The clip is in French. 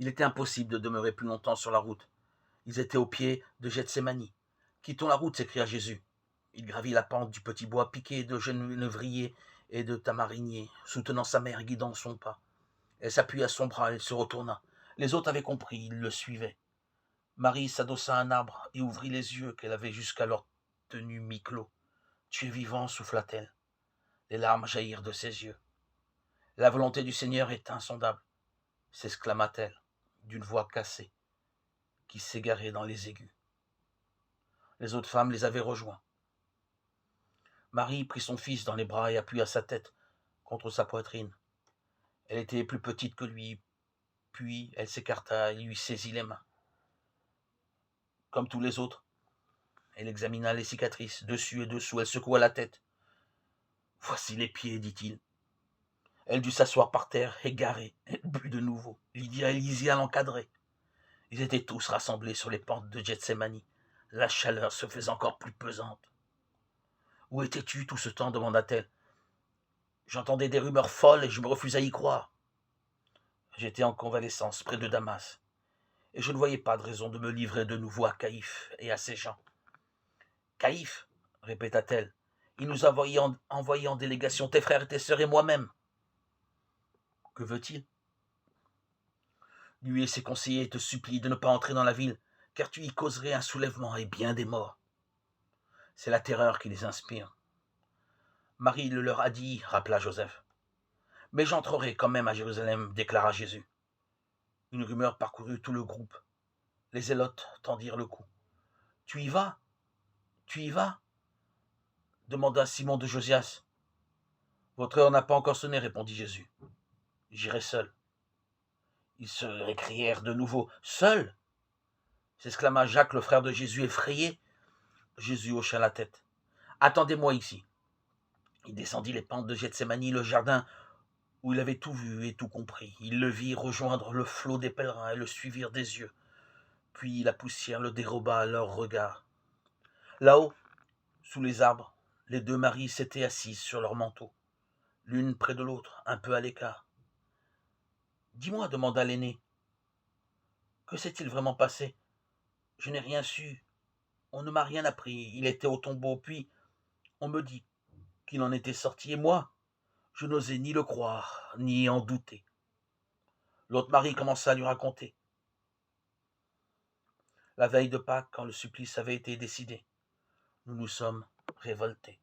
Il était impossible de demeurer plus longtemps sur la route. Ils étaient au pied de Gethsémani. « Quittons la route » s'écria Jésus. Il gravit la pente du petit bois piqué de genévriers et de tamariniers, soutenant sa mère et guidant son pas. Elle s'appuya à son bras et se retourna. Les autres avaient compris, ils le suivaient. Marie s'adossa à un arbre et ouvrit les yeux qu'elle avait jusqu'alors tenus mi-clos. « Tu es vivant » souffla-t-elle. Les larmes jaillirent de ses yeux. « La volonté du Seigneur est insondable » s'exclama-t-elle d'une voix cassée qui s'égarait dans les aigus. Les autres femmes les avaient rejoints. Marie prit son fils dans les bras et appuya sa tête contre sa poitrine. Elle était plus petite que lui, puis elle s'écarta et lui saisit les mains. Comme tous les autres, elle examina les cicatrices, dessus et dessous, elle secoua la tête. « Voici les pieds, dit-il. » Elle dut s'asseoir par terre, égarée. Elle but de nouveau. Lydia et Lysia l'encadraient. Ils étaient tous rassemblés sur les pentes de Gethsémani. La chaleur se faisait encore plus pesante. « Où étais-tu tout ce temps » demanda-t-elle. « J'entendais des rumeurs folles et je me refusais à y croire. J'étais en convalescence près de Damas, et je ne voyais pas de raison de me livrer de nouveau à Caïphe et à ses gens. »« Caïphe » répéta-t-elle. « Il nous a envoyés en délégation, tes frères et tes sœurs et moi-même. » « Que veut-il » ? « Lui et ses conseillers te supplient de ne pas entrer dans la ville, car tu y causerais un soulèvement et bien des morts. C'est la terreur qui les inspire. » « Marie le leur a dit, » rappela Joseph. « Mais j'entrerai quand même à Jérusalem, déclara Jésus. Une rumeur parcourut tout le groupe. Les zélotes tendirent le cou. « Tu y vas ? Tu y vas ?» demanda Simon de Josias. « Votre heure n'a pas encore sonné, répondit Jésus. J'irai seul. » Ils se récrièrent de nouveau. « Seul » s'exclama Jacques, le frère de Jésus, effrayé. Jésus hocha la tête. « Attendez-moi ici. » Il descendit les pentes de Gethsémani, le jardin où il avait tout vu et tout compris. Il le vit rejoindre le flot des pèlerins et le suivirent des yeux. Puis la poussière le déroba à leurs regards. Là-haut, sous les arbres, les deux Maries s'étaient assises sur leurs manteaux, l'une près de l'autre, un peu à l'écart. « Dis-moi, » demanda l'aînée, « que s'est-il vraiment passé ? Je n'ai rien su. On ne m'a rien appris. Il était au tombeau, puis on me dit qu'il en était sorti, et moi, je n'osais ni le croire, ni en douter. » L'autre Marie commença à lui raconter. La veille de Pâques, quand le supplice avait été décidé, nous nous sommes révoltés.